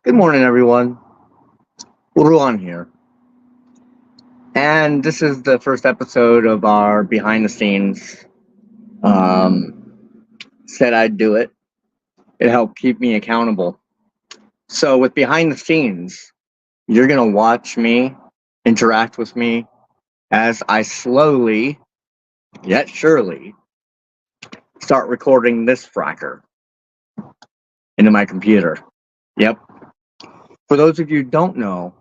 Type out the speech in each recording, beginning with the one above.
Good morning, everyone. Ruan here. And this is the first episode of our behind the scenes. Um, Said I'd do it. It helped keep me accountable. So, with behind the scenes, you're going to watch me interact with me as I slowly, yet surely, start recording this fracker into my computer. Yep. For those of you who don't know,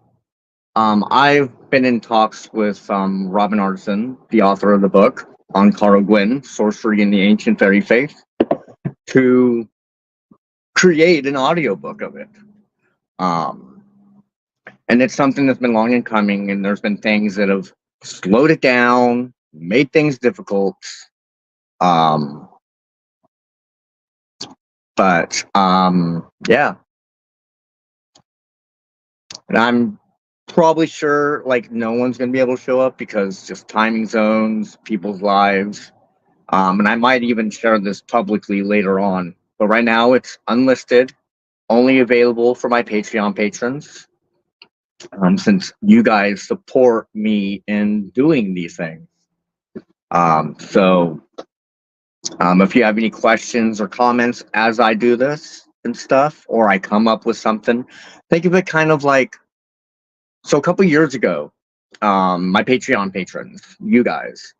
I've been in talks with Robin Artisan, the author of the book on Carow Gwyn, Sorcery in the Ancient Fairy Faith, to create an audiobook of it. Um, and it's something that's been long in coming, and there's been things that have slowed it down, made things difficult. Um, yeah, and I'm probably sure like no one's gonna be able to show up because just timing zones, people's lives. And I might even share this publicly later on. But right now it's unlisted, only available for my Patreon patrons. Since you guys support me in doing these things. So if you have any questions or comments as I do this and stuff, or I come up with something, think of it kind of like so a couple years ago, my Patreon patrons, you guys,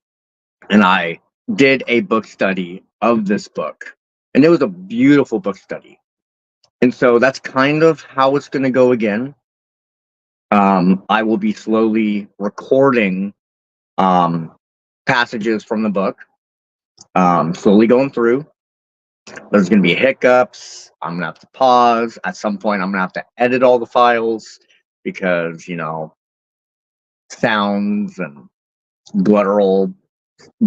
and I did a book study of this book. And it was a beautiful book study. And so that's kind of how it's going to go again. I will be slowly recording passages from the book, slowly going through. There's going to be hiccups. I'm going to have to pause. At some point, I'm going to have to edit all the files because, sounds and guttural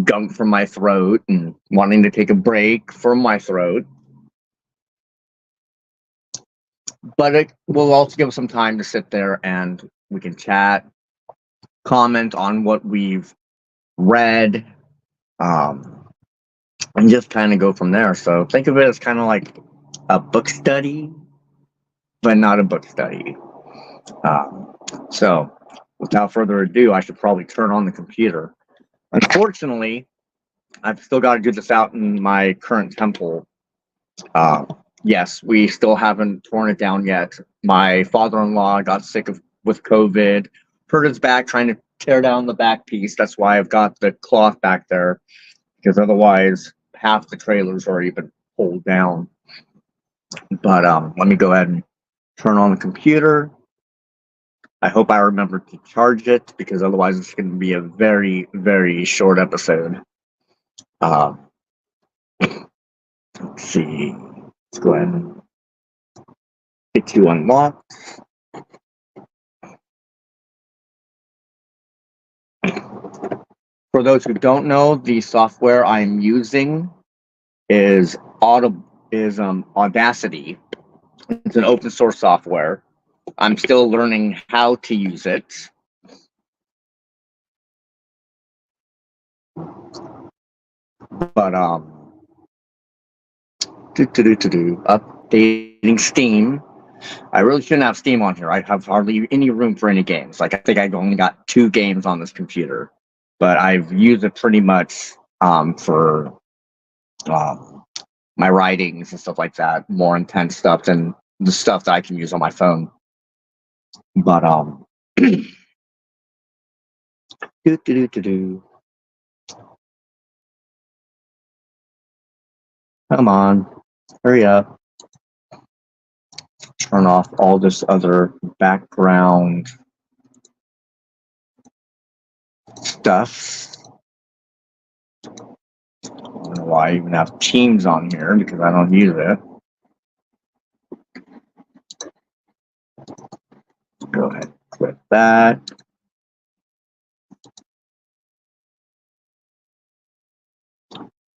gunk from my throat and wanting to take a break from my throat. But it will also give us some time to sit there and we can chat, comment on what we've read, and just kind of go from there. So think of it as kind of like a book study, but not a book study. So without further ado, I should probably turn on the computer. Unfortunately, I've still got to do this out in my current temple. Yes, we still haven't torn it down yet. My father-in-law got sick with COVID, hurt his back trying to tear down the back piece. That's why I've got the cloth back there, because otherwise half the trailer's already been pulled down. But let me go ahead and turn on the computer. I hope I remember to charge it, because otherwise it's going to be a very, very short episode. Let's see. Let's go ahead and get you unlocked. For those who don't know, the software I'm using is Audacity. It's an open source software. I'm still learning how to use it. But updating Steam. I really shouldn't have Steam on here. I have hardly any room for any games. Like I think I've only got 2 games on this computer, but I've used it pretty much for my writings and stuff like that. More intense stuff than the stuff that I can use on my phone. But come on, hurry up. Turn off all this other background stuff. I don't know why I even have Teams on here, because I don't use it. Go ahead, quit that.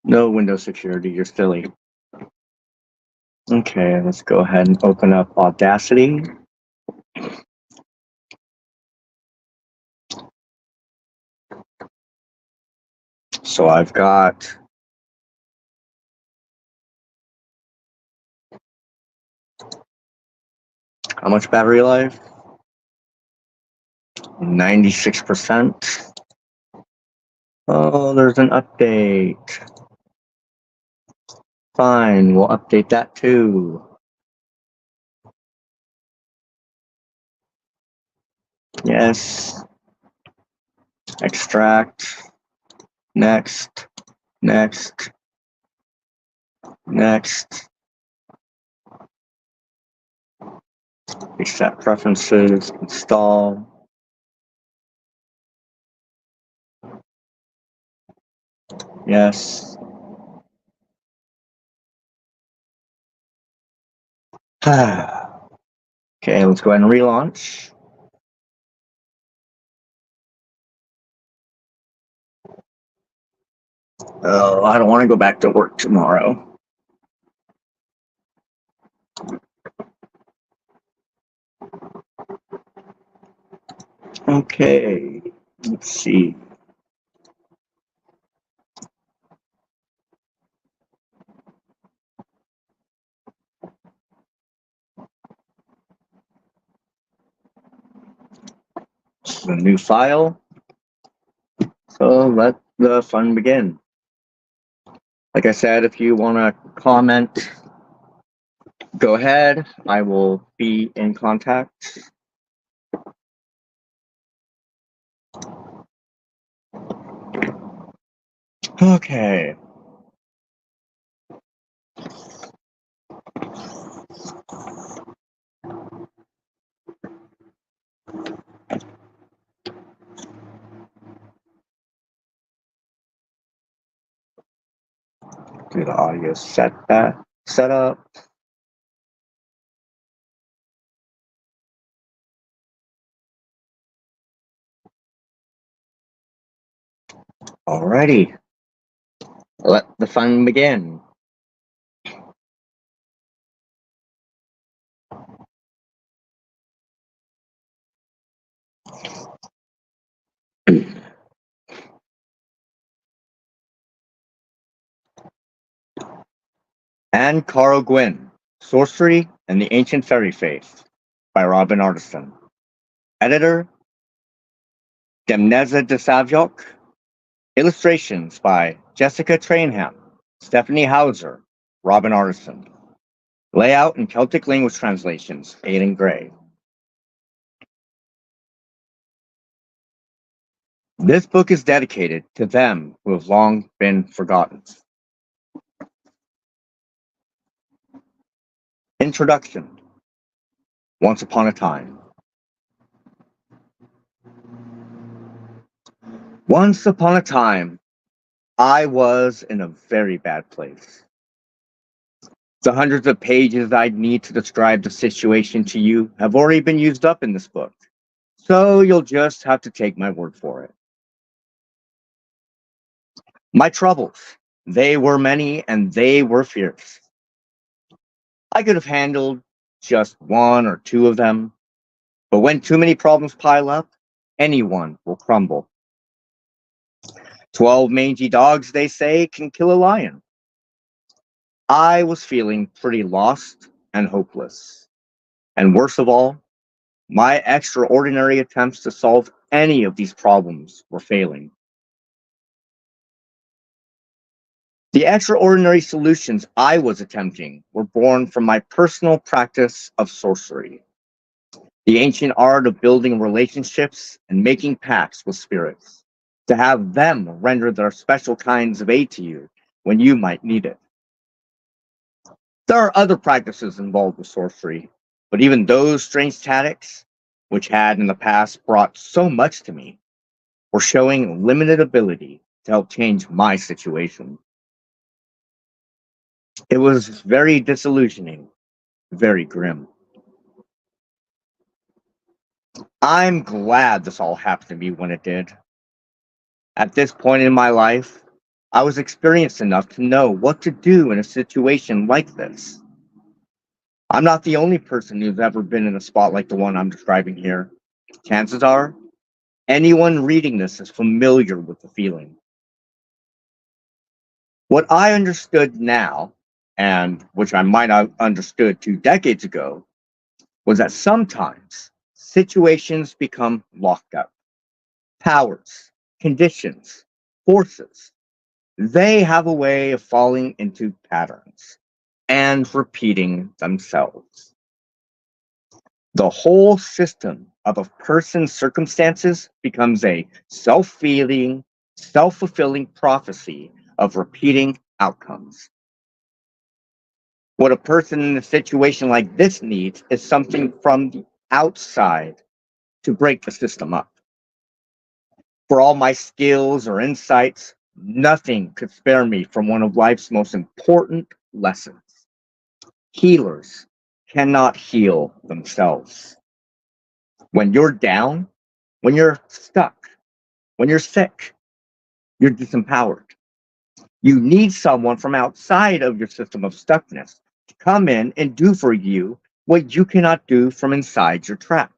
No Windows security, you're silly. Okay, let's go ahead and open up Audacity. So I've got How much battery life? 96%. Oh, there's an update. Fine, we'll update that too. Yes. Extract. Next. Next. Next. Reset preferences. Install. Yes. Okay, let's go ahead and relaunch. Oh, I don't want to go back to work tomorrow. Okay, let's see. This is a new file. So let the fun begin. Like I said, if you want to comment, go ahead. I will be in contact. Okay. Do the audio setup. Alrighty. Let the fun begin. And Carow Gwyn, Sorcery and the Ancient Fairy Faith by Robin Artisan. Editor, Demneza de Savyok. Illustrations by Jessica Trainham, Stephanie Hauser, Robin Artisan. Layout and Celtic language translations, Aidan Gray. This book is dedicated to them who have long been forgotten. Introduction. Once upon a time. Once upon a time, I was in a very bad place. The hundreds of pages I'd need to describe the situation to you have already been used up in this book, so you'll just have to take my word for it. My troubles, they were many and they were fierce. I could have handled just one or two of them, but when too many problems pile up, anyone will crumble. 12 mangy dogs, they say, can kill a lion. I was feeling pretty lost and hopeless. And worst of all, my extraordinary attempts to solve any of these problems were failing. The extraordinary solutions I was attempting were born from my personal practice of sorcery, the ancient art of building relationships and making pacts with spirits, to have them render their special kinds of aid to you when you might need it. There are other practices involved with sorcery, but even those strange tactics, which had in the past brought so much to me, were showing limited ability to help change my situation. It was very disillusioning, very grim. I'm glad this all happened to me when it did. At this point in my life, I was experienced enough to know what to do in a situation like this. I'm not the only person who's ever been in a spot like the one I'm describing here. Chances are, anyone reading this is familiar with the feeling. What I understood now, and which I might have understood 2 decades ago, was that sometimes situations become locked up. Powers, conditions, forces, they have a way of falling into patterns and repeating themselves. The whole system of a person's circumstances becomes a self-feeling, self-fulfilling prophecy of repeating outcomes. What a person in a situation like this needs is something from the outside to break the system up. For all my skills or insights, nothing could spare me from one of life's most important lessons. Healers cannot heal themselves. When you're down, when you're stuck, when you're sick, you're disempowered. You need someone from outside of your system of stuckness to come in and do for you what you cannot do from inside your trap.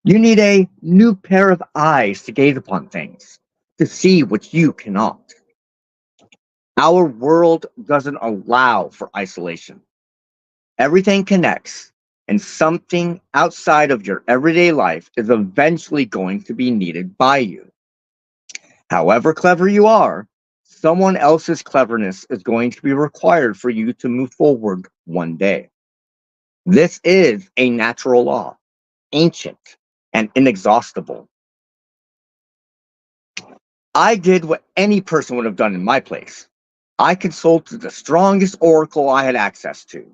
You need a new pair of eyes to gaze upon things, to see what you cannot. Our world doesn't allow for isolation. Everything connects, and something outside of your everyday life is eventually going to be needed by you. However clever you are, someone else's cleverness is going to be required for you to move forward one day. This is a natural law, ancient and inexhaustible. I did what any person would have done in my place. I consulted the strongest oracle I had access to.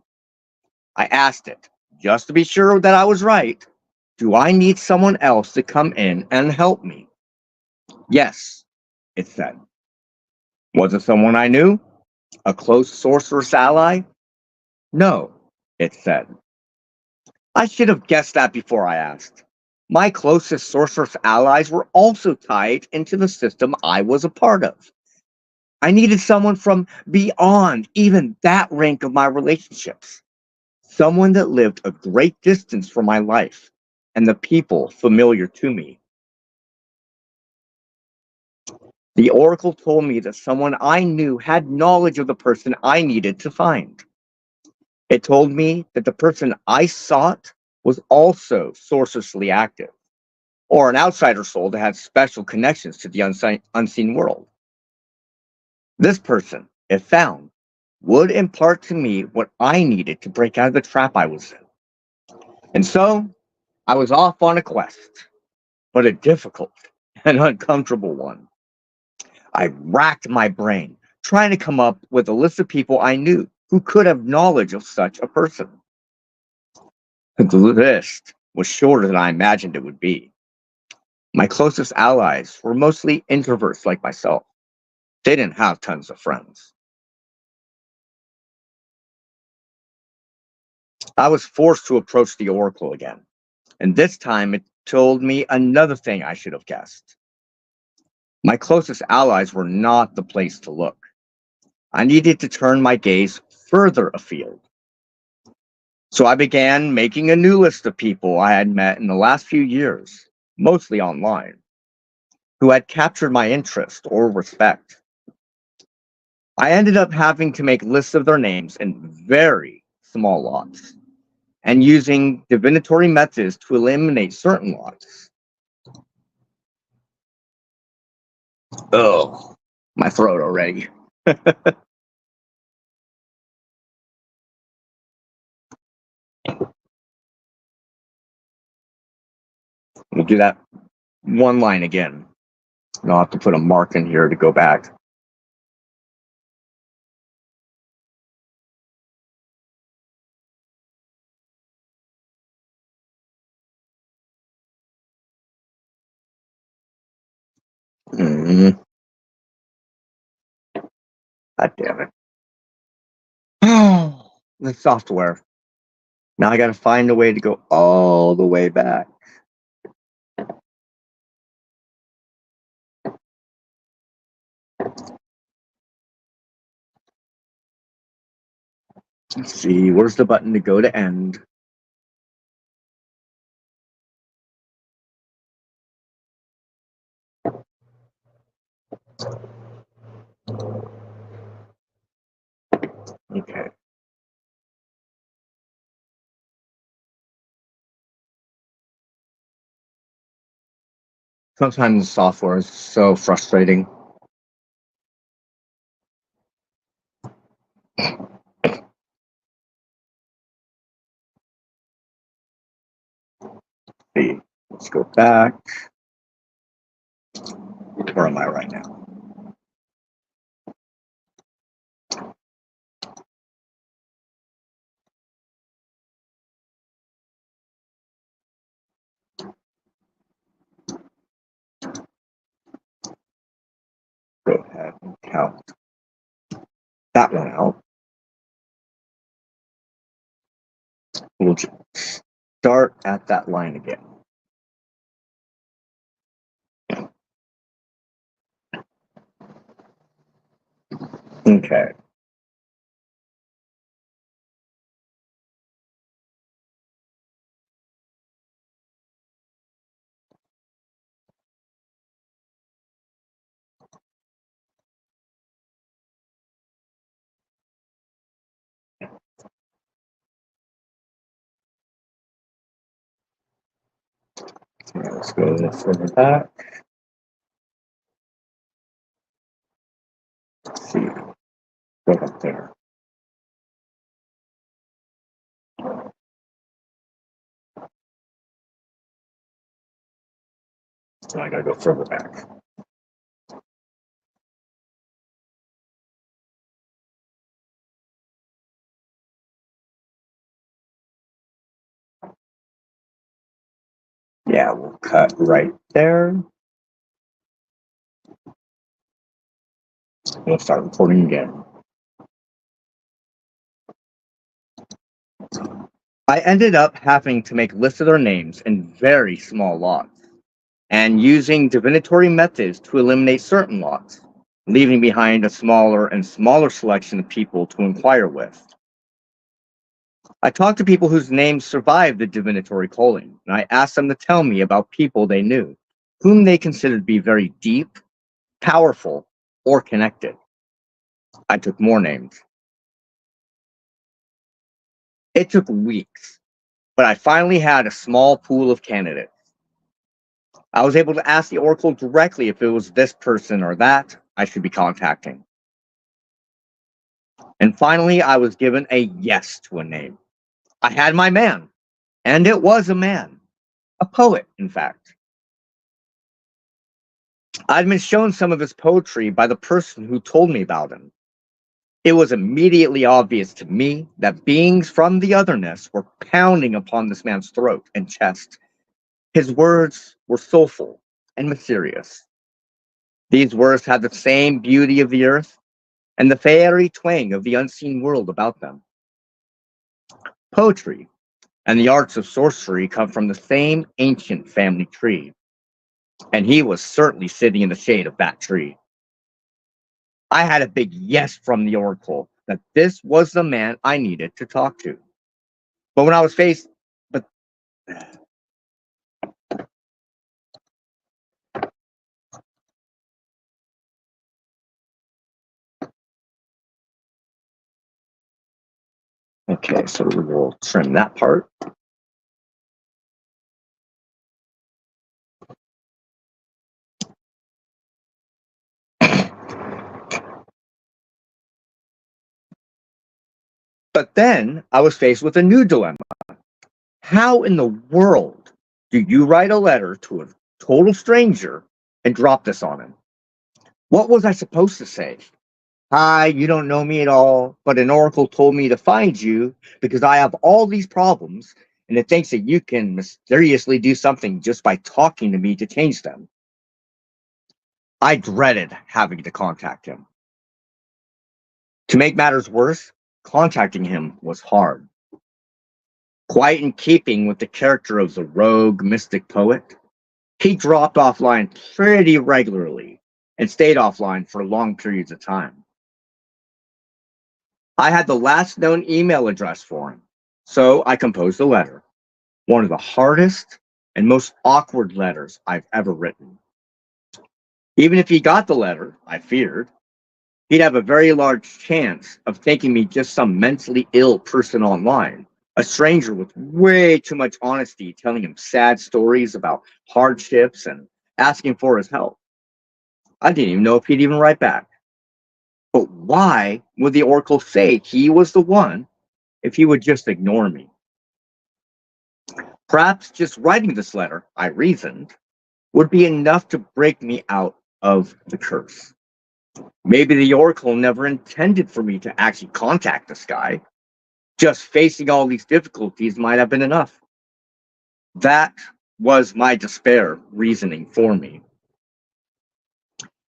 I asked it, just to be sure that I was right, do I need someone else to come in and help me? Yes, it said. Was it someone I knew? A close sorceress ally? No, it said. I should have guessed that before I asked. My closest sorceress allies were also tied into the system I was a part of. I needed someone from beyond even that rank of my relationships. Someone that lived a great distance from my life and the people familiar to me. The oracle told me that someone I knew had knowledge of the person I needed to find. It told me that the person I sought was also sorcerously active, or an outsider soul that had special connections to the unseen world. This person, if found, would impart to me what I needed to break out of the trap I was in. And so, I was off on a quest, but a difficult and uncomfortable one. I racked my brain, trying to come up with a list of people I knew who could have knowledge of such a person. The list was shorter than I imagined it would be. My closest allies were mostly introverts like myself. They didn't have tons of friends. I was forced to approach the oracle again, and this time it told me another thing I should have guessed. My closest allies were not the place to look. I needed to turn my gaze further afield. So I began making a new list of people I had met in the last few years, mostly online, who had captured my interest or respect. I ended up having to make lists of their names in very small lots and using divinatory methods to eliminate certain lots. Oh, my throat already. We'll do that one line again. And I'll have to put a mark in here to go back. God damn it. Oh, the software. Now I got to find a way to go all the way back. Let's see, where's the button to go to end? Okay. Sometimes software is so frustrating. See, let's go back. Where am I right now? Go ahead and count that one out. We'll just start at that line again. Okay. Let's go a little further back. Let's see. Go up there. So I gotta go further back. Yeah, we'll cut right there. We'll start recording again. I ended up having to make lists of their names in very small lots and using divinatory methods to eliminate certain lots, leaving behind a smaller and smaller selection of people to inquire with. I talked to people whose names survived the divinatory culling, and I asked them to tell me about people they knew, whom they considered to be very deep, powerful, or connected. I took more names. It took weeks, but I finally had a small pool of candidates. I was able to ask the Oracle directly if it was this person or that I should be contacting. And finally, I was given a yes to a name. I had my man, and it was a man, a poet, in fact. I'd been shown some of his poetry by the person who told me about him. It was immediately obvious to me that beings from the otherness were pounding upon this man's throat and chest. His words were soulful and mysterious. These words had the same beauty of the earth and the fairy twang of the unseen world about them. Poetry and the arts of sorcery come from the same ancient family tree, and he was certainly sitting in the shade of that tree. I had a big yes from the Oracle that this was the man I needed to talk to. But when I was faced, but okay, so we will trim that part. But then I was faced with a new dilemma. How in the world do you write a letter to a total stranger and drop this on him? What was I supposed to say? Hi, you don't know me at all, but an oracle told me to find you because I have all these problems, and it thinks that you can mysteriously do something just by talking to me to change them. I dreaded having to contact him. To make matters worse, contacting him was hard. Quite in keeping with the character of the rogue mystic poet, he dropped offline pretty regularly and stayed offline for long periods of time. I had the last known email address for him, so I composed a letter, one of the hardest and most awkward letters I've ever written. Even if he got the letter, I feared, he'd have a very large chance of thinking me just some mentally ill person online, a stranger with way too much honesty telling him sad stories about hardships and asking for his help. I didn't even know if he'd even write back. But why would the oracle say he was the one if he would just ignore me? Perhaps just writing this letter, I reasoned, would be enough to break me out of the curse. Maybe the oracle never intended for me to actually contact this guy. Just facing all these difficulties might have been enough. That was my despair reasoning for me.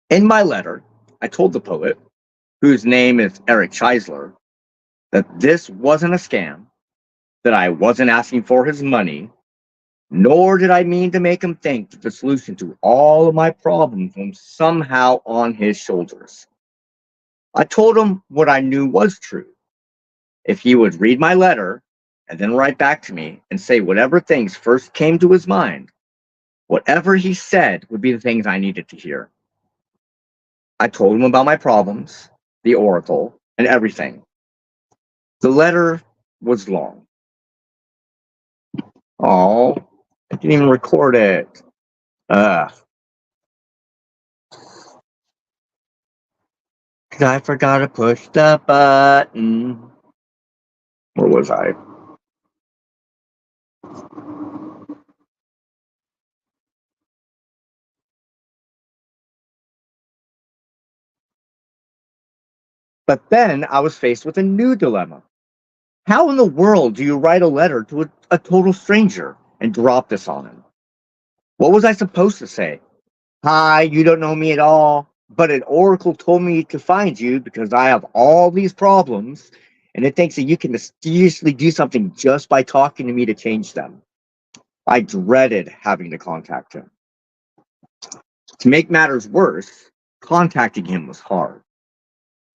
In my letter, I told the poet, whose name is Eric Scheisler, that this wasn't a scam, that I wasn't asking for his money, nor did I mean to make him think that the solution to all of my problems was somehow on his shoulders. I told him what I knew was true. If he would read my letter and then write back to me and say whatever things first came to his mind, whatever he said would be the things I needed to hear. I told him about my problems, the oracle, and everything. The letter was long. Oh, I didn't even record it. Ugh. I forgot to push the button. Where was I? But then I was faced with a new dilemma. How in the world do you write a letter to a total stranger and drop this on him? What was I supposed to say? Hi, you don't know me at all, but an oracle told me to find you because I have all these problems, and it thinks that you can mysteriously do something just by talking to me to change them. I dreaded having to contact him. To make matters worse, contacting him was hard.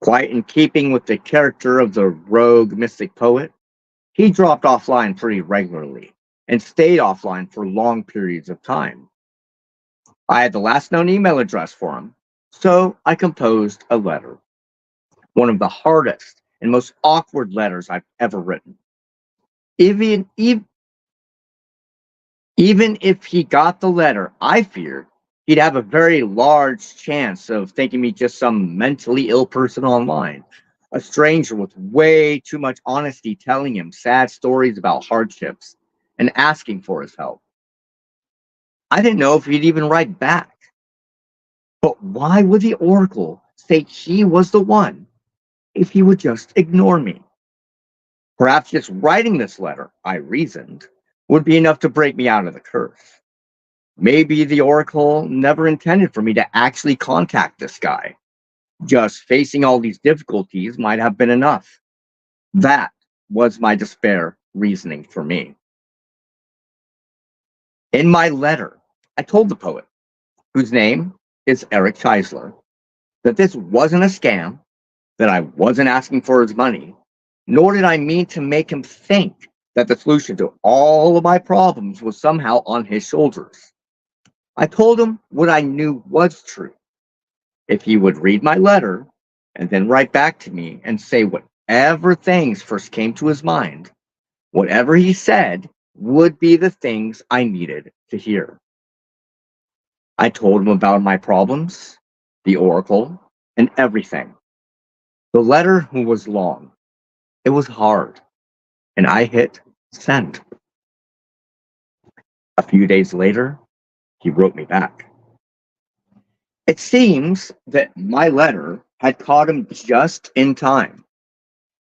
Quite in keeping with the character of the rogue mystic poet, he dropped offline pretty regularly and stayed offline for long periods of time. I had the last known email address for him, so I composed a letter. One of the hardest and most awkward letters I've ever written. Even if he got the letter, I feared he'd have a very large chance of thinking me just some mentally ill person online, a stranger with way too much honesty telling him sad stories about hardships and asking for his help. I didn't know if he'd even write back. But why would the oracle say he was the one if he would just ignore me? Perhaps just writing this letter, I reasoned, would be enough to break me out of the curse. Maybe the oracle never intended for me to actually contact this guy. Just facing all these difficulties might have been enough. That was my despair reasoning for me. In my letter, I told the poet, whose name is Eric Scheisler, that this wasn't a scam, that I wasn't asking for his money, nor did I mean to make him think that the solution to all of my problems was somehow on his shoulders. I told him what I knew was true. If he would read my letter and then write back to me and say whatever things first came to his mind, whatever he said would be the things I needed to hear. I told him about my problems, the oracle, and everything. The letter was long. It was hard, and I hit send. A few days later, he wrote me back. It seems that my letter had caught him just in time.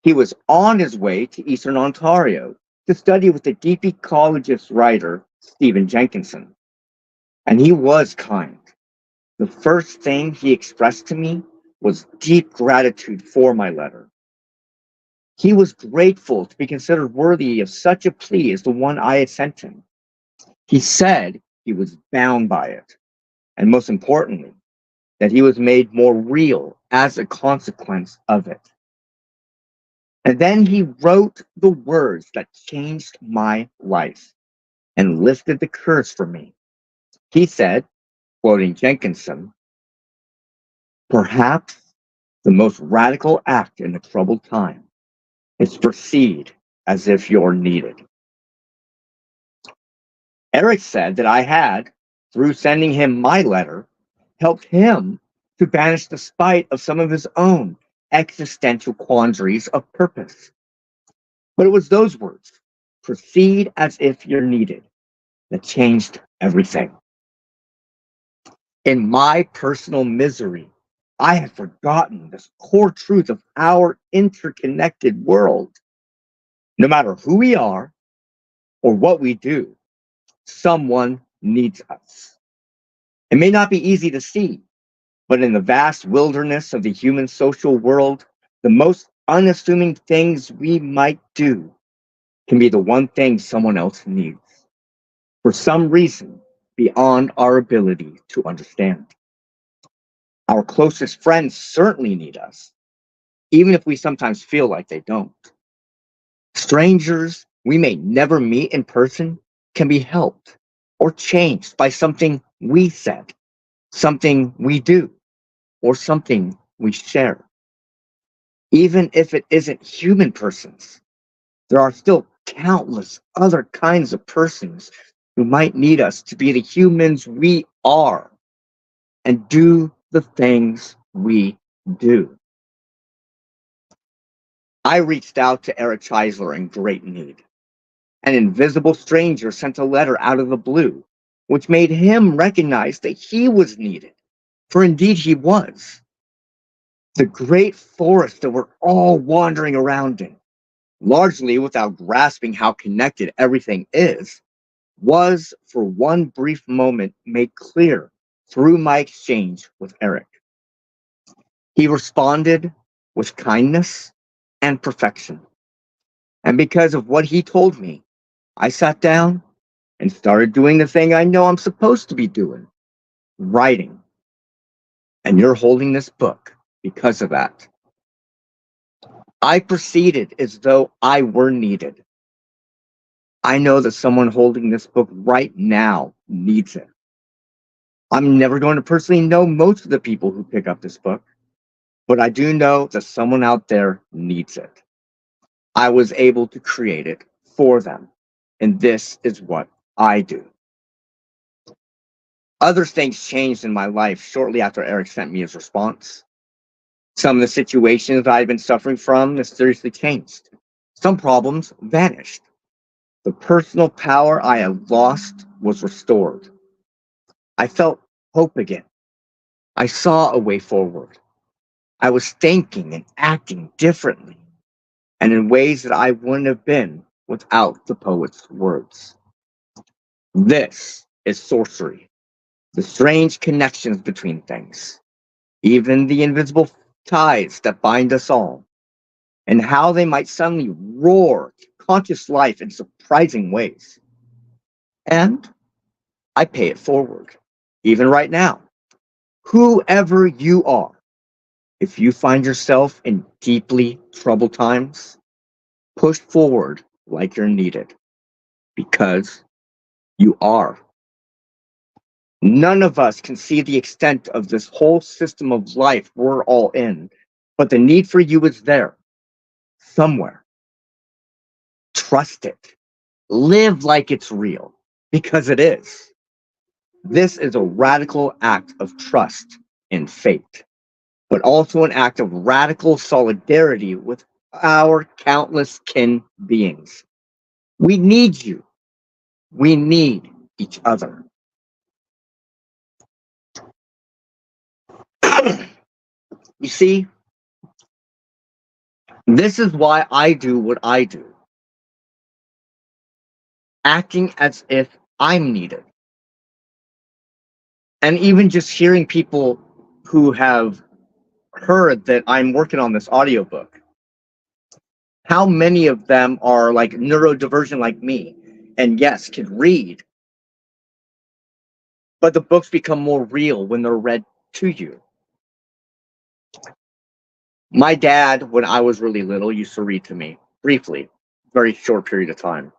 He was on his way to Eastern Ontario to study with the deep ecologist writer Stephen Jenkinson. And he was kind. The first thing he expressed to me was deep gratitude for my letter. He was grateful to be considered worthy of such a plea as the one I had sent him. He said he was bound by it, and most importantly, that he was made more real as a consequence of it. And then he wrote the words that changed my life and lifted the curse from me. He said, quoting Jenkinson, perhaps the most radical act in a troubled time is to proceed as if you're needed. Eric said that I had through sending him my letter, helped him to banish the spite of some of his own existential quandaries of purpose. But it was those words, proceed as if you're needed, that changed everything. In my personal misery, I had forgotten this core truth of our interconnected world. No matter who we are or what we do, someone needs us. It may not be easy to see, but in the vast wilderness of the human social world, the most unassuming things we might do can be the one thing someone else needs, for some reason beyond our ability to understand. Our closest friends certainly need us, even if we sometimes feel like they don't. Strangers we may never meet in person can be helped or changed by something we said, something we do, or something we share. Even if it isn't human persons, there are still countless other kinds of persons who might need us to be the humans we are and do the things we do. I reached out to Eric Cheisler in great need. An invisible stranger sent a letter out of the blue, which made him recognize that he was needed, for indeed he was. The great forest that we're all wandering around in, largely without grasping how connected everything is, was for one brief moment made clear through my exchange with Eric. He responded with kindness and perfection. And because of what he told me, I sat down and started doing the thing I know I'm supposed to be doing, writing. And you're holding this book because of that. I proceeded as though I were needed. I know that someone holding this book right now needs it. I'm never going to personally know most of the people who pick up this book, but I do know that someone out there needs it. I was able to create it for them, and this is what I do. Other things changed in my life shortly after Eric sent me his response. Some of the situations that I'd been suffering from mysteriously changed. Some problems vanished. The personal power I had lost was restored. I felt hope again. I saw a way forward. I was thinking and acting differently, and in ways that I wouldn't have been without the poet's words. This is sorcery, the strange connections between things, even the invisible ties that bind us all, and how they might suddenly roar to conscious life in surprising ways. And I pay it forward, even right now. Whoever you are, if you find yourself in deeply troubled times, push forward like you're needed, because you are. None of us can see the extent of this whole system of life we're all in, but the need for you is there, somewhere. Trust it. Live like it's real, because it is. This is a radical act of trust in fate, but also an act of radical solidarity with our countless kin beings. We need you. We need each other. You see, this is why I do what I do, acting as if I'm needed. And even just hearing people who have heard that I'm working on this audiobook, how many of them are like neurodivergent like me, and yes, can read, but the books become more real when they're read to you. My dad, when I was really little, used to read to me briefly, very short period of time.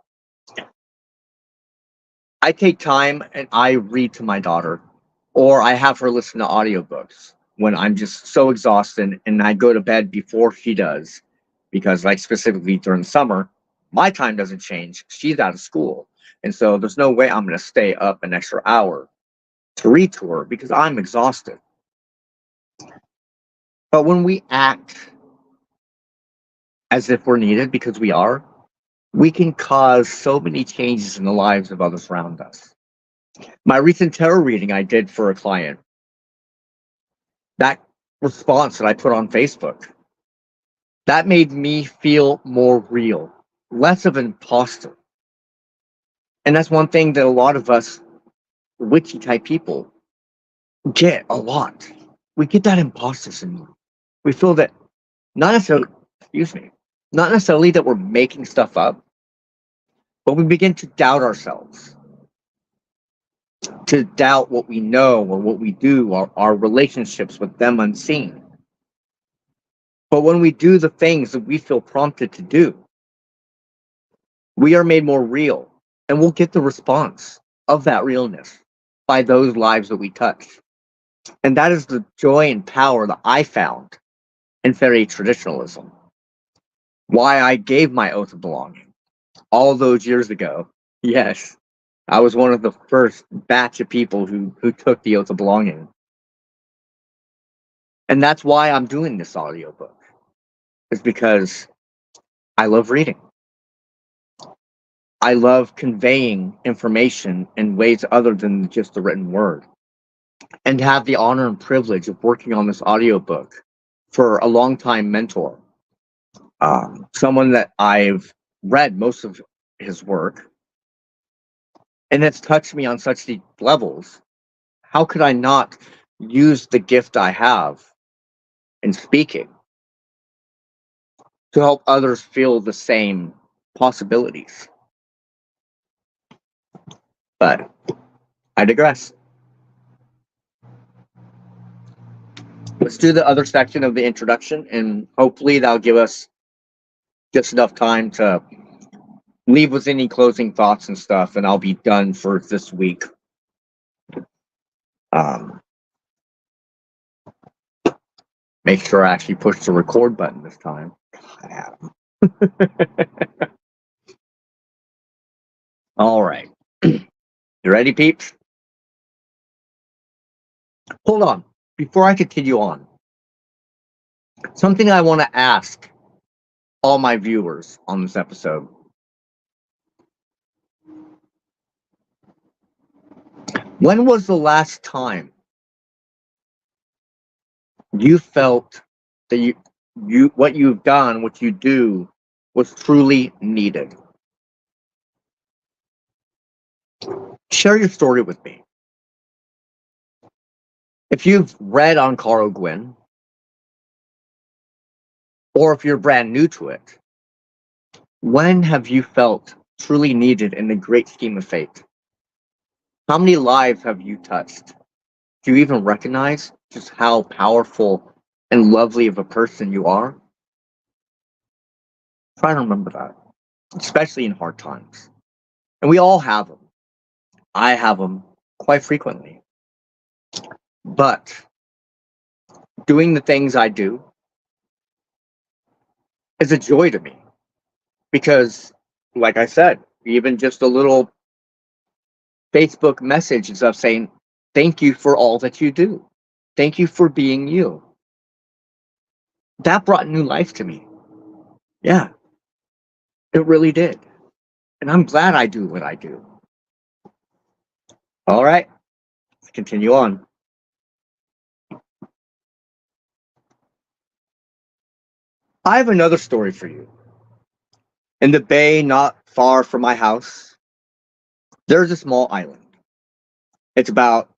I take time and I read to my daughter, or I have her listen to audiobooks when I'm just so exhausted, and I go to bed before she does, because like specifically during summer, my time doesn't change. She's out of school. And so there's no way I'm going to stay up an extra hour. to retour because I'm exhausted. But when we act as if we're needed, because we are, we can cause so many changes in the lives of others around us. My recent tarot reading I did for a client, that response that I put on Facebook, that made me feel more real, less of an imposter. And that's one thing that a lot of us witchy type people get a lot. We get that imposter syndrome. We feel that not necessarily, not necessarily that we're making stuff up, but we begin to doubt ourselves, to doubt what we know or what we do, or our relationships with them unseen. But when we do the things that we feel prompted to do, we are made more real, and we'll get the response of that realness by those lives that we touch. And that is the joy and power that I found in fairy traditionalism. Why I gave my oath of belonging all those years ago. Yes, I was one of the first batch of people who took the oath of belonging. And that's why I'm doing this audiobook. It's because I love reading. I love conveying information in ways other than just the written word. And have the honor and privilege of working on this audiobook for a longtime mentor. Someone that I've read most of his work, and it's touched me on such deep levels. How could I not use the gift I have in speaking to help others feel the same possibilities? But I digress. Let's do the other section of the introduction, and hopefully that'll give us just enough time to leave with any closing thoughts and stuff, and I'll be done for this week. Make sure I actually push the record button this time. All right. You ready, peeps? Hold on. Before I continue on, something I want to ask all my viewers on this episode. When was the last time you felt that you what you've done, what you do, was truly needed? Share your story with me. If you've read on Carow Gwyn, or if you're brand new to it, when have you felt truly needed in the great scheme of fate? How many lives have you touched? Do you even recognize just how powerful and lovely of a person you are? Try to remember that, especially in hard times. And we all have them. I have them quite frequently. But doing the things I do is a joy to me. Because, like I said, even just a little Facebook message and stuff saying, thank you for all that you do. Thank you for being you. That brought new life to me. Yeah, it really did. And I'm glad I do what I do. All right, let's continue on. I have another story for you. In the bay not far from my house, there's a small island. It's about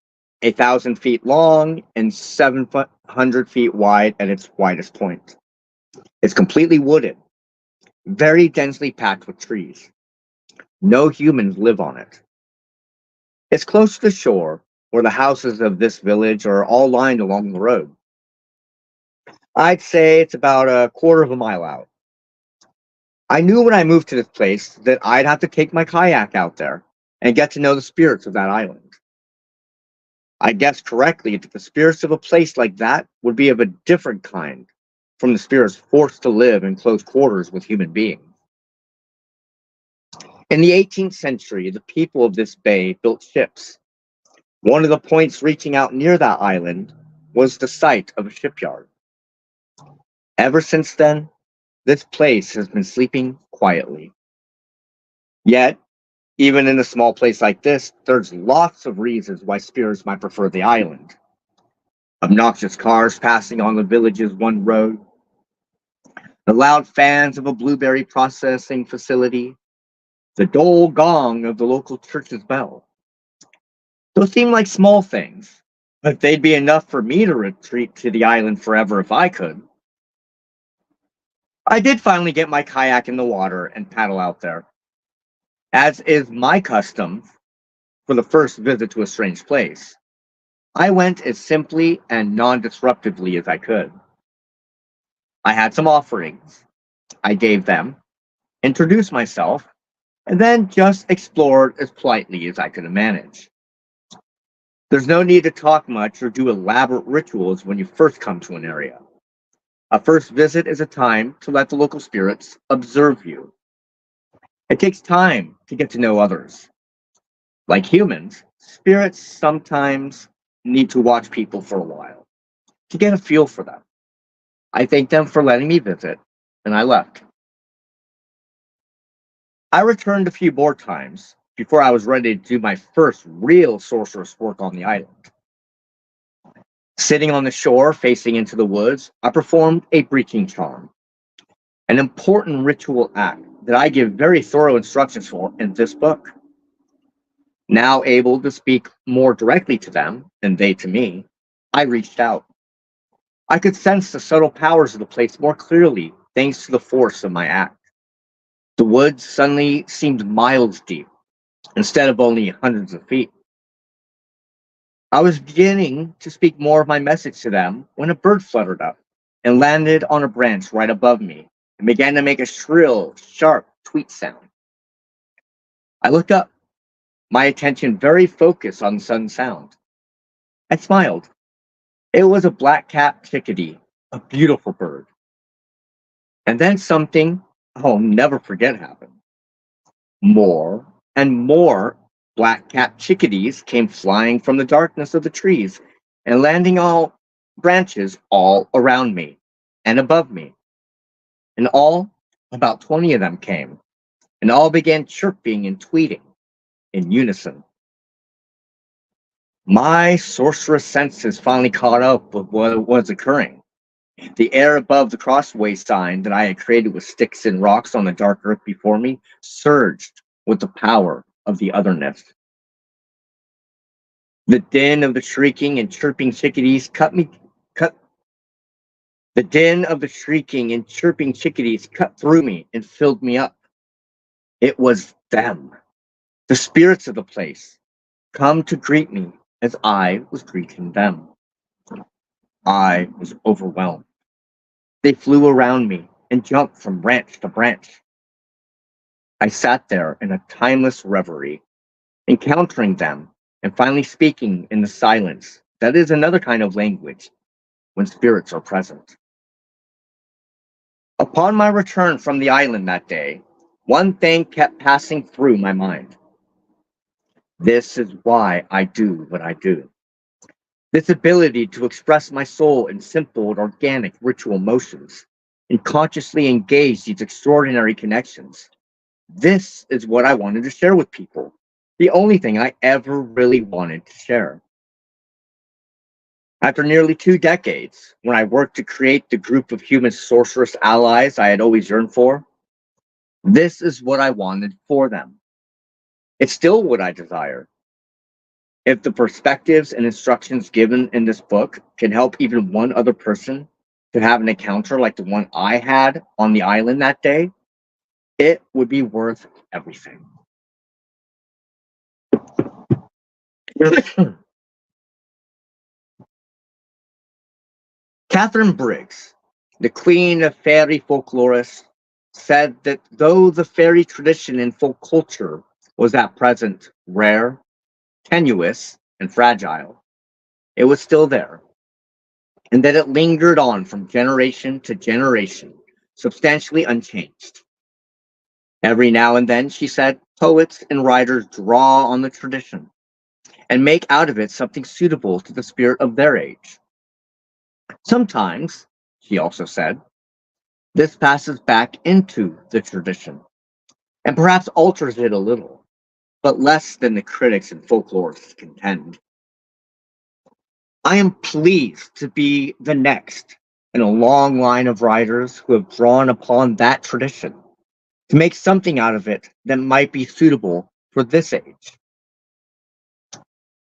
1,000 feet long and 700 feet wide at its widest point. It's completely wooded, very densely packed with trees. No humans live on it. It's close to the shore, where the houses of this village are all lined along the road. I'd say it's about a quarter of a mile out. I knew when I moved to this place that I'd have to take my kayak out there and get to know the spirits of that island. I guessed correctly that the spirits of a place like that would be of a different kind from the spirits forced to live in close quarters with human beings. In the 18th century, the people of this bay built ships One of the points reaching out near that island was the site of a shipyard. Ever since then, this place has been sleeping quietly. Yet, even in a small place like this, there's lots of reasons why spirits might prefer the island. Obnoxious cars passing on the village's one road, the loud fans of a blueberry processing facility, the dull gong of the local church's bell. Those seem like small things, but they'd be enough for me to retreat to the island forever if I could. I did finally get my kayak in the water and paddle out there. As is my custom for the first visit to a strange place, I went as simply and non-disruptively as I could. I had some offerings. I gave them, introduced myself, and then just explored as politely as I could manage. There's no need to talk much or do elaborate rituals when you first come to an area. A first visit is a time to let the local spirits observe you. It takes time to get to know others. Like humans, spirits sometimes need to watch people for a while to get a feel for them. I thanked them for letting me visit, and I left. I returned a few more times before I was ready to do my first real sorceress work on the island. Sitting on the shore facing into the woods, I performed a breaching charm, an important ritual act that I give very thorough instructions for in this book. Now able to speak more directly to them and they to me, I reached out. I could sense the subtle powers of the place more clearly thanks to the force of my act. The woods suddenly seemed miles deep instead of only hundreds of feet. I was beginning to speak more of my message to them when a bird fluttered up and landed on a branch right above me and began to make a shrill, sharp tweet sound. I looked up, my attention very focused on the sudden sound. I smiled. It was a black-capped chickadee, a beautiful bird. And then something I'll never forget happened. More and more black-capped chickadees came flying from the darkness of the trees and landing on branches all around me and above me. In all, about 20 of them came, and all began chirping and tweeting in unison. My sorceress senses finally caught up with what was occurring. The air above the crossway sign that I had created with sticks and rocks on the dark earth before me surged with the power of the otherness. The din of the shrieking and chirping chickadees cut through me and filled me up. It was them, the spirits of the place, come to greet me as I was greeting them. I was overwhelmed. They flew around me and jumped from branch to branch. I sat there in a timeless reverie, encountering them and finally speaking in the silence that is another kind of language when spirits are present. Upon my return from the island that day, one thing kept passing through my mind. This is why I do what I do. This ability to express my soul in simple and organic ritual motions and consciously engage these extraordinary connections. This is what I wanted to share with people. The only thing I ever really wanted to share. After nearly 2 decades, when I worked to create the group of human sorceress allies I had always yearned for, this is what I wanted for them. It's still what I desire. If the perspectives and instructions given in this book can help even one other person to have an encounter like the one I had on the island that day, it would be worth everything. Catherine Briggs, the queen of fairy folklorists, said that though the fairy tradition in folk culture was at present rare, tenuous, and fragile, it was still there, and that it lingered on from generation to generation, substantially unchanged. Every now and then, she said, poets and writers draw on the tradition, and make out of it something suitable to the spirit of their age. Sometimes, he also said, this passes back into the tradition and perhaps alters it a little, but less than the critics and folklorists contend. I am pleased to be the next in a long line of writers who have drawn upon that tradition to make something out of it that might be suitable for this age.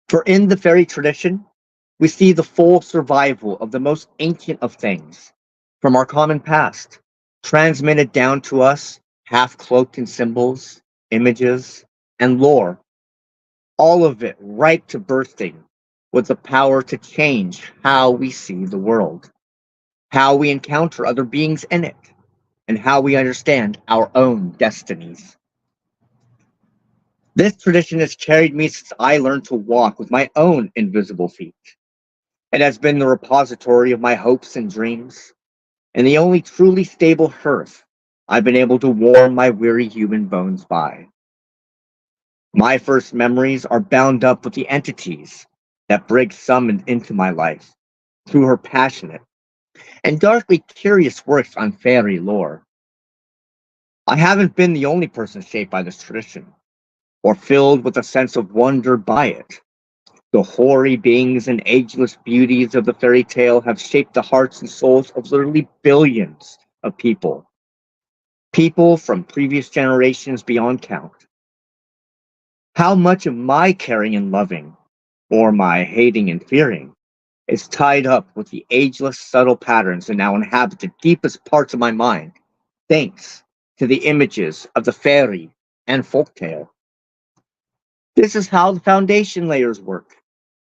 For in the fairy tradition, we see the full survival of the most ancient of things from our common past, transmitted down to us, half cloaked in symbols, images, and lore, all of it ripe to bursting with the power to change how we see the world, how we encounter other beings in it, and how we understand our own destinies. This tradition has carried me since I learned to walk with my own invisible feet. It has been the repository of my hopes and dreams, and the only truly stable hearth I've been able to warm my weary human bones by. My first memories are bound up with the entities that Briggs summoned into my life through her passionate and darkly curious works on fairy lore. I haven't been the only person shaped by this tradition, or filled with a sense of wonder by it. The hoary beings and ageless beauties of the fairy tale have shaped the hearts and souls of literally billions of people. People from previous generations beyond count. How much of my caring and loving, or my hating and fearing, is tied up with the ageless subtle patterns that now inhabit the deepest parts of my mind, thanks to the images of the fairy and folktale. This is how the foundation layers work.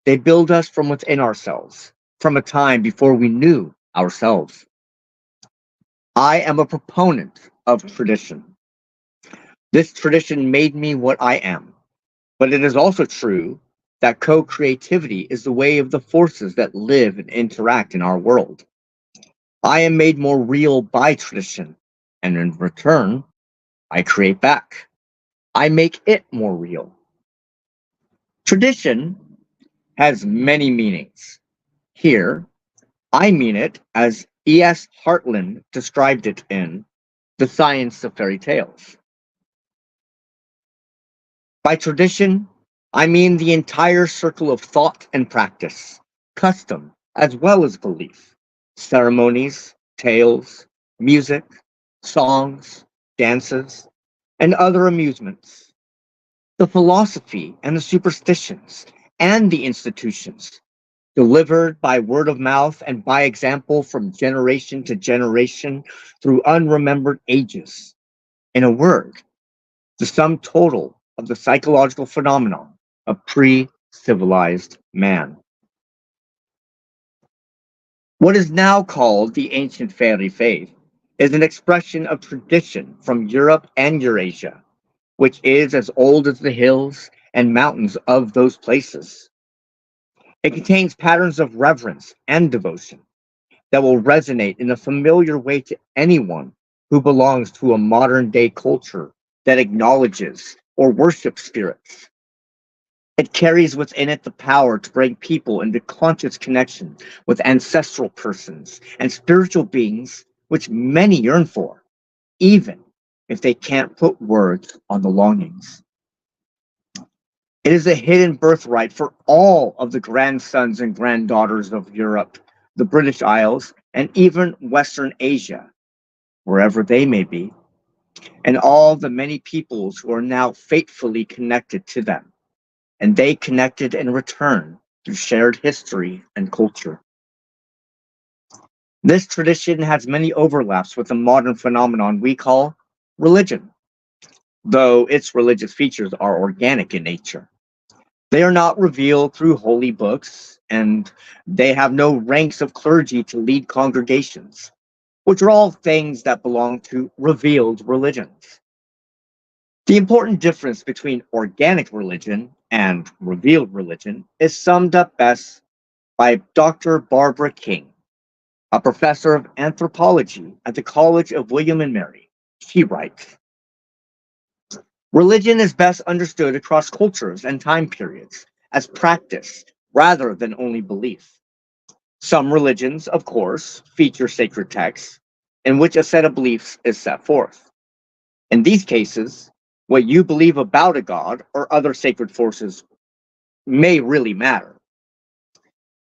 They build us from within ourselves, from a time before we knew ourselves. I am a proponent of tradition. This tradition made me what I am, but it is also true that co-creativity is the way of the forces that live and interact in our world. I am made more real by tradition, and in return, I create back. I make it more real. Tradition has many meanings. Here, I mean it as E.S. Hartland described it in The Science of Fairy Tales. By tradition, I mean the entire circle of thought and practice, custom as well as belief, ceremonies, tales, music, songs, dances, and other amusements, the philosophy and the superstitions and the institutions, delivered by word of mouth and by example from generation to generation through unremembered ages. In a word, the sum total of the psychological phenomenon of pre-civilized man. What is now called the ancient fairy faith is an expression of tradition from Europe and Eurasia, which is as old as the hills and mountains of those places. It contains patterns of reverence and devotion that will resonate in a familiar way to anyone who belongs to a modern day culture that acknowledges or worships spirits. It carries within it the power to bring people into conscious connection with ancestral persons and spiritual beings which many yearn for, even if they can't put words on the longings. It is a hidden birthright for all of the grandsons and granddaughters of Europe, the British Isles, and even Western Asia, wherever they may be, and all the many peoples who are now fatefully connected to them, and they connected in return through shared history and culture. This tradition has many overlaps with the modern phenomenon we call religion, though its religious features are organic in nature. They are not revealed through holy books, and they have no ranks of clergy to lead congregations, which are all things that belong to revealed religions. The important difference between organic religion and revealed religion is summed up best by Dr. Barbara King, a professor of anthropology at the College of William and Mary. She writes, religion is best understood across cultures and time periods as practice rather than only belief. Some religions, of course, feature sacred texts in which a set of beliefs is set forth. In these cases, what you believe about a god or other sacred forces may really matter.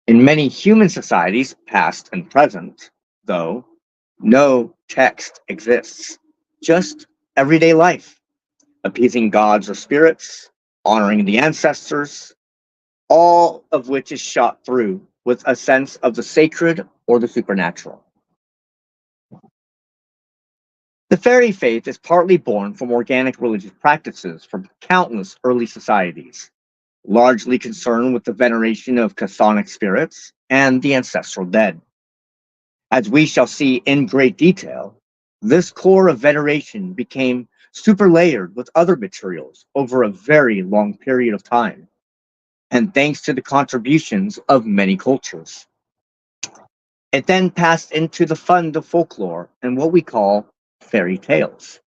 In many human societies, past and present, though, no text exists, just everyday life, appeasing gods or spirits, honoring the ancestors, all of which is shot through with a sense of the sacred or the supernatural. The fairy faith is partly born from organic religious practices from countless early societies, largely concerned with the veneration of chthonic spirits and the ancestral dead. As we shall see in great detail, this core of veneration became superlayered with other materials over a very long period of time, and thanks to the contributions of many cultures. It then passed into the fund of folklore and what we call fairy tales,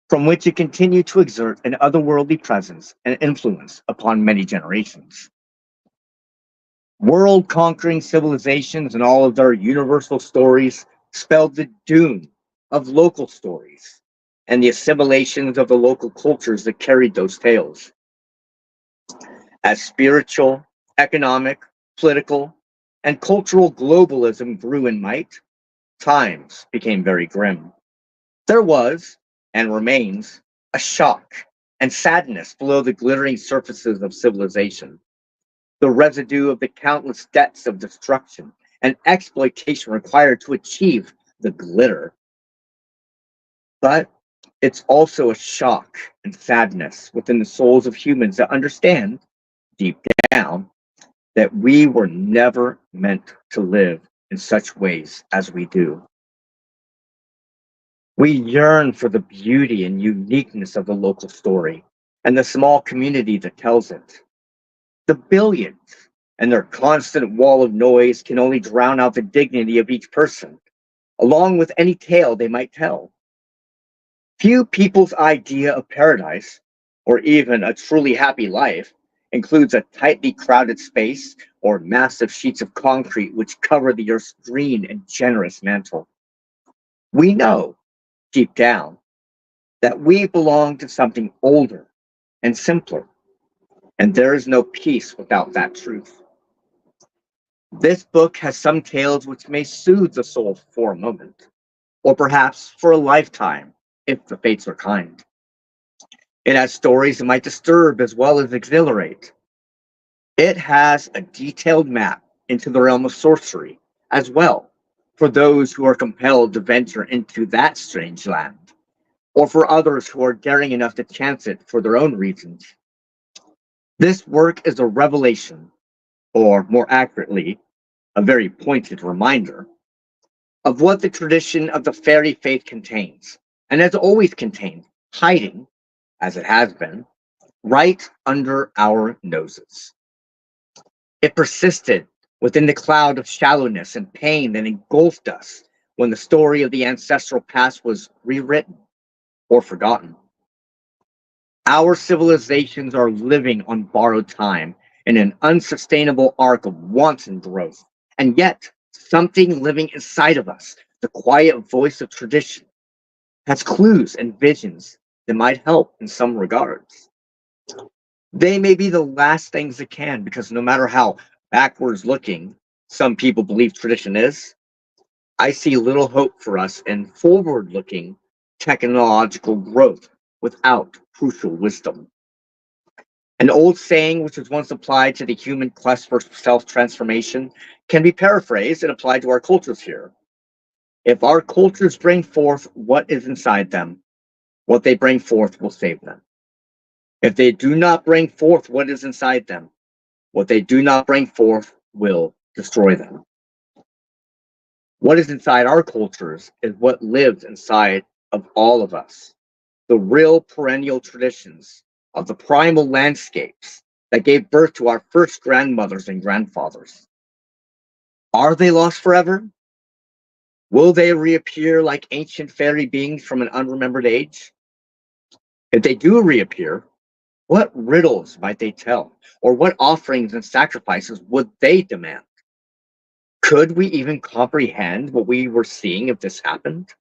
from which it continued to exert an otherworldly presence and influence upon many generations. World-conquering civilizations and all of their universal stories spelled the doom of local stories and the assimilations of the local cultures that carried those tales. As spiritual, economic, political, and cultural globalism grew in might, times became very grim. There was, and remains, a shock and sadness below the glittering surfaces of civilization, the residue of the countless debts of destruction and exploitation required to achieve the glitter. But it's also a shock and sadness within the souls of humans that understand, deep down, that we were never meant to live in such ways as we do. We yearn for the beauty and uniqueness of the local story and the small community that tells it. The billions and their constant wall of noise can only drown out the dignity of each person, along with any tale they might tell. Few people's idea of paradise, or even a truly happy life, includes a tightly crowded space or massive sheets of concrete which cover the earth's green and generous mantle. We know, deep down, that we belong to something older and simpler, and there is no peace without that truth. This book has some tales which may soothe the soul for a moment, or perhaps for a lifetime, if the fates are kind. It has stories that might disturb as well as exhilarate. It has a detailed map into the realm of sorcery as well, for those who are compelled to venture into that strange land, or for others who are daring enough to chance it for their own reasons. This work is a revelation, or more accurately, a very pointed reminder, of what the tradition of the fairy faith contains, and has always contained, hiding, as it has been, right under our noses. It persisted within the cloud of shallowness and pain that engulfed us when the story of the ancestral past was rewritten or forgotten. Our civilizations are living on borrowed time in an unsustainable arc of wanton growth, and yet something living inside of us, the quiet voice of tradition, has clues and visions that might help in some regards. They may be the last things that can, because no matter how backwards looking some people believe tradition is, I see little hope for us in forward looking technological growth without crucial wisdom. An old saying which was once applied to the human quest for self transformation can be paraphrased and applied to our cultures here. If our cultures bring forth what is inside them, what they bring forth will save them. If they do not bring forth what is inside them, what they do not bring forth will destroy them. What is inside our cultures is what lives inside of all of us. The real perennial traditions of the primal landscapes that gave birth to our first grandmothers and grandfathers. Are they lost forever? Will they reappear like ancient fairy beings from an unremembered age? If they do reappear, What riddles might they tell? Or what offerings and sacrifices would they demand? Could we even comprehend what we were seeing if this happened?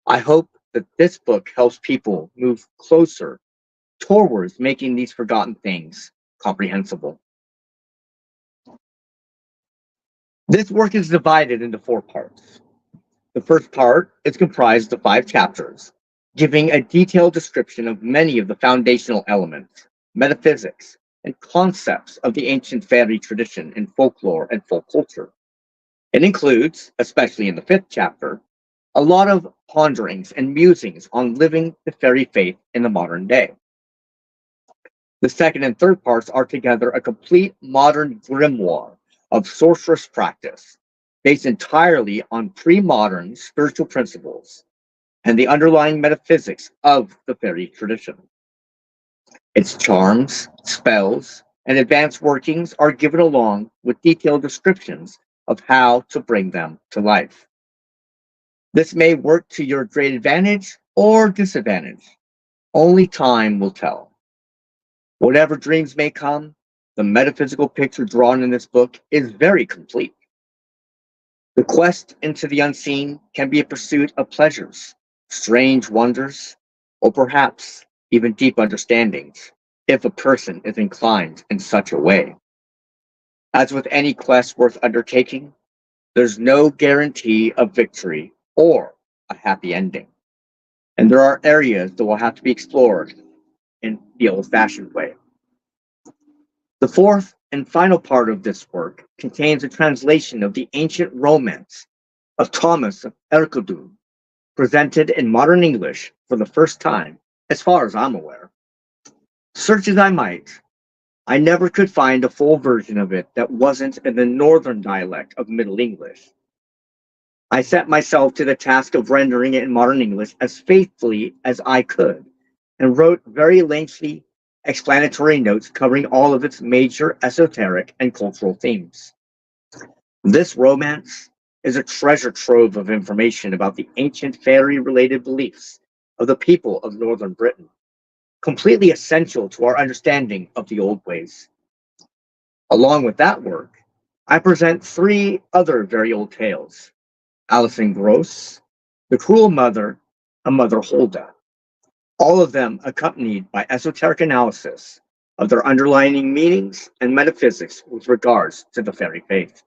I hope that this book helps people move closer towards making these forgotten things comprehensible. This work is divided into 4 parts. The first part is comprised of 5 chapters, giving a detailed description of many of the foundational elements, metaphysics, and concepts of the ancient fairy tradition in folklore and folk culture. It includes, especially in the 5th chapter, a lot of ponderings and musings on living the fairy faith in the modern day. The second and third parts are together a complete modern grimoire of sorceress practice, based entirely on pre-modern spiritual principles and the underlying metaphysics of the fairy tradition. Its charms, spells, and advanced workings are given along with detailed descriptions of how to bring them to life. This may work to your great advantage or disadvantage. Only time will tell. Whatever dreams may come, the metaphysical picture drawn in this book is very complete. The quest into the unseen can be a pursuit of pleasures, strange wonders, or perhaps even deep understandings, if a person is inclined in such a way. As with any quest worth undertaking, there's no guarantee of victory or a happy ending. And there are areas that will have to be explored in the old-fashioned way. The fourth and final part of this work contains a translation of the ancient romance of Thomas of Ercildown, presented in modern English for the first time, as far as I'm aware. Search as I might, I never could find a full version of it that wasn't in the northern dialect of Middle English. I set myself to the task of rendering it in modern English as faithfully as I could, and wrote very lengthy explanatory notes covering all of its major esoteric and cultural themes. This romance is a treasure trove of information about the ancient fairy-related beliefs of the people of northern Britain, completely essential to our understanding of the old ways. Along with that work, I present 3 other very old tales: Alison Gross, The Cruel Mother, and Mother Hulda, all of them accompanied by esoteric analysis of their underlying meanings and metaphysics with regards to the fairy faith.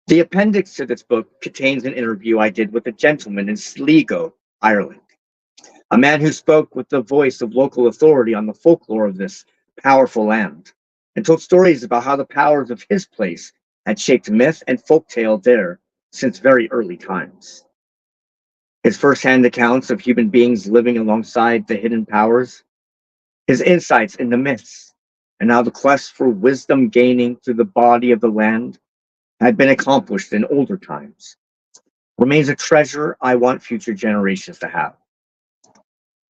The appendix to this book contains an interview I did with a gentleman in Sligo, Ireland, a man who spoke with the voice of local authority on the folklore of this powerful land, and told stories about how the powers of his place had shaped myth and folktale there since very early times. His first-hand accounts of human beings living alongside the hidden powers, his insights into myths, and how the quest for wisdom gaining through the body of the land had been accomplished in older times, remains a treasure I want future generations to have.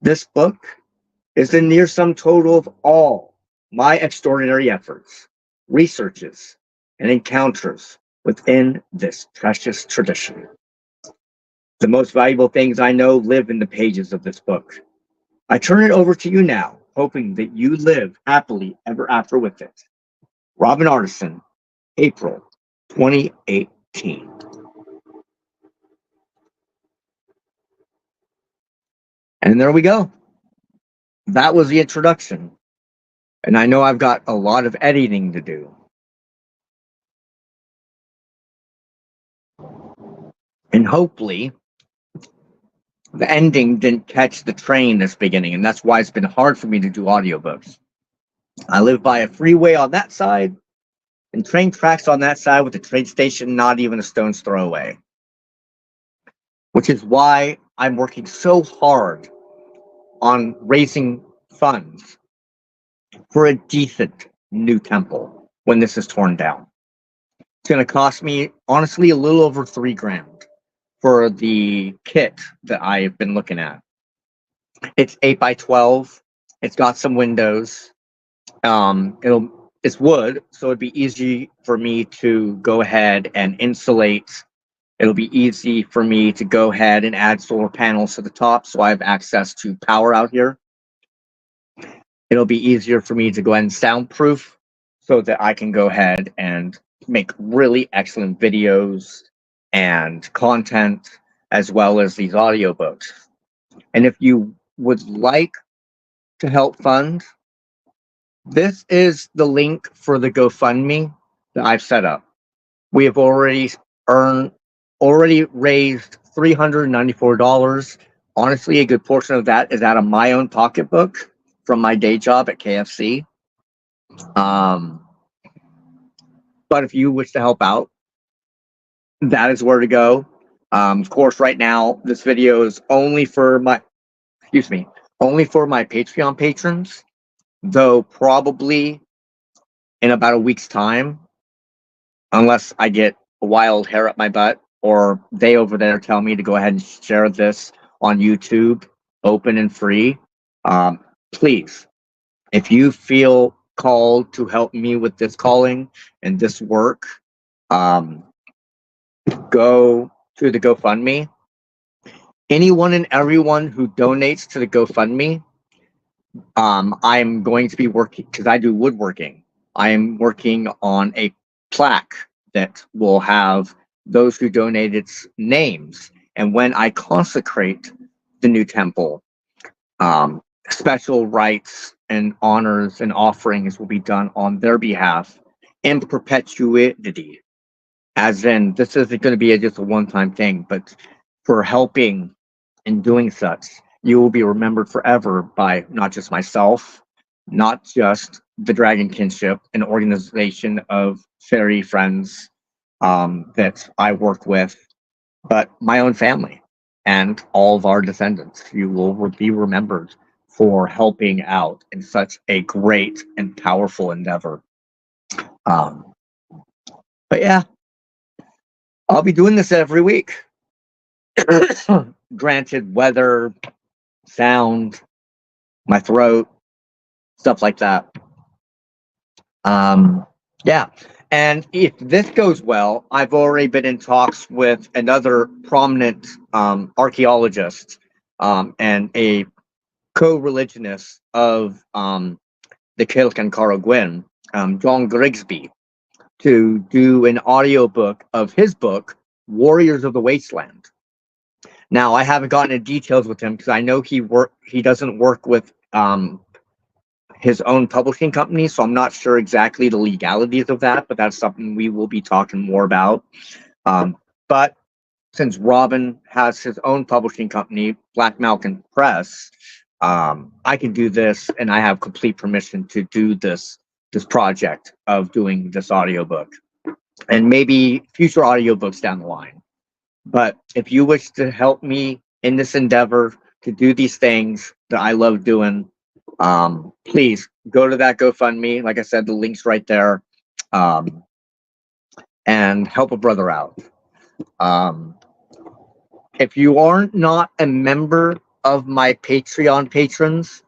This book is the near sum total of all my extraordinary efforts, researches, and encounters within this precious tradition. The most valuable things I know live in the pages of this book. I turn it over to you now, hoping that you live happily ever after with it. Robin Artisan, April 2018. And there we go. That was the introduction. And I know I've got a lot of editing to do. And hopefully, the ending didn't catch the train this beginning, and that's why it's been hard for me to do audiobooks. I live by a freeway on that side, and train tracks on that side with the train station not even a stone's throw away. Which is why I'm working so hard on raising funds for a decent new temple when this is torn down. It's going to cost me, honestly, a little over $3,000 for the kit that I've been looking at. It's 8x12. It's got some windows. It's wood, so it'd be easy for me to go ahead and insulate. It'll be easy for me to go ahead and add solar panels to the top, so I have access to power out here. it'll be easier for me to go ahead and soundproof so that I can go ahead and make really excellent videos and content as well as these audiobooks. And if you would like to help fund, this is the link for the GoFundMe that I've set up. We have already raised $394. Honestly, a good portion of that is out of my own pocketbook from my day job at KFC. But if you wish to help out, that is where to go. Of course, right now, this video is only for my Patreon patrons, though probably in about a week's time, unless I get a wild hair up my butt, or they over there tell me to go ahead and share this on YouTube, open and free. Please, if you feel called to help me with this calling and this work, go to the GoFundMe. Anyone and everyone who donates to the GoFundMe, I'm going to be working, because I do woodworking. I am working on a plaque that will have those who donated's names. And when I consecrate the new temple, special rites and honors and offerings will be done on their behalf in perpetuity. As in, this isn't going to be just a one-time thing, but for helping and doing such, you will be remembered forever by not just myself, not just the Dragon Kinship, an organization of fairy friends that I work with, but my own family and all of our descendants. You will be remembered for helping out in such a great and powerful endeavor. But yeah, I'll be doing this every week. Granted, weather, sound, my throat, stuff like that. Yeah. And if this goes well, I've already been in talks with another prominent archaeologist and a co-religionist of the Celtic and Carow Gwyn, John Grigsby, to do an audiobook of his book, Warriors of the Wasteland. Now, I haven't gotten into details with him because I know he doesn't work with his own publishing company, so I'm not sure exactly the legalities of that, but that's something we will be talking more about. But since Robin has his own publishing company, Black Malkin Press, I can do this, and I have complete permission to do this project of doing this audiobook, and maybe future audiobooks down the line. But if you wish to help me in this endeavor to do these things that I love doing, please go to that GoFundMe. Like I said, the link's right there, and help a brother out. If you are not a member of my Patreon patrons,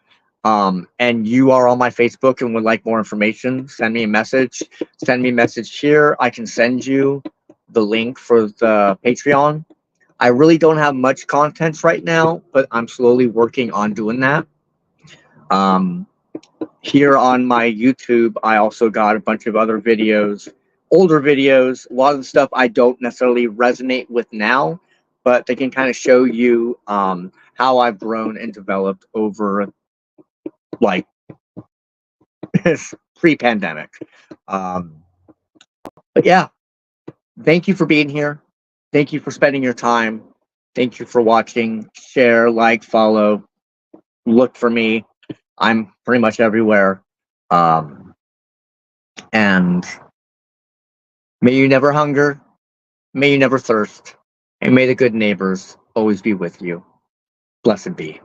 and you are on my Facebook and would like more information, send me a message. Send me a message here. I can send you the link for the Patreon. I really don't have much content right now, but I'm slowly working on doing that. Here on my YouTube, I also got a bunch of other videos, older videos. A lot of the stuff I don't necessarily resonate with now, but they can kind of show you how I've grown and developed over like pre-pandemic. But yeah, thank you for being here. Thank you for spending your time. Thank you for watching. Share, like, follow. Look for me. I'm pretty much everywhere. And may you never hunger. May you never thirst. And may the good neighbors always be with you. Blessed be.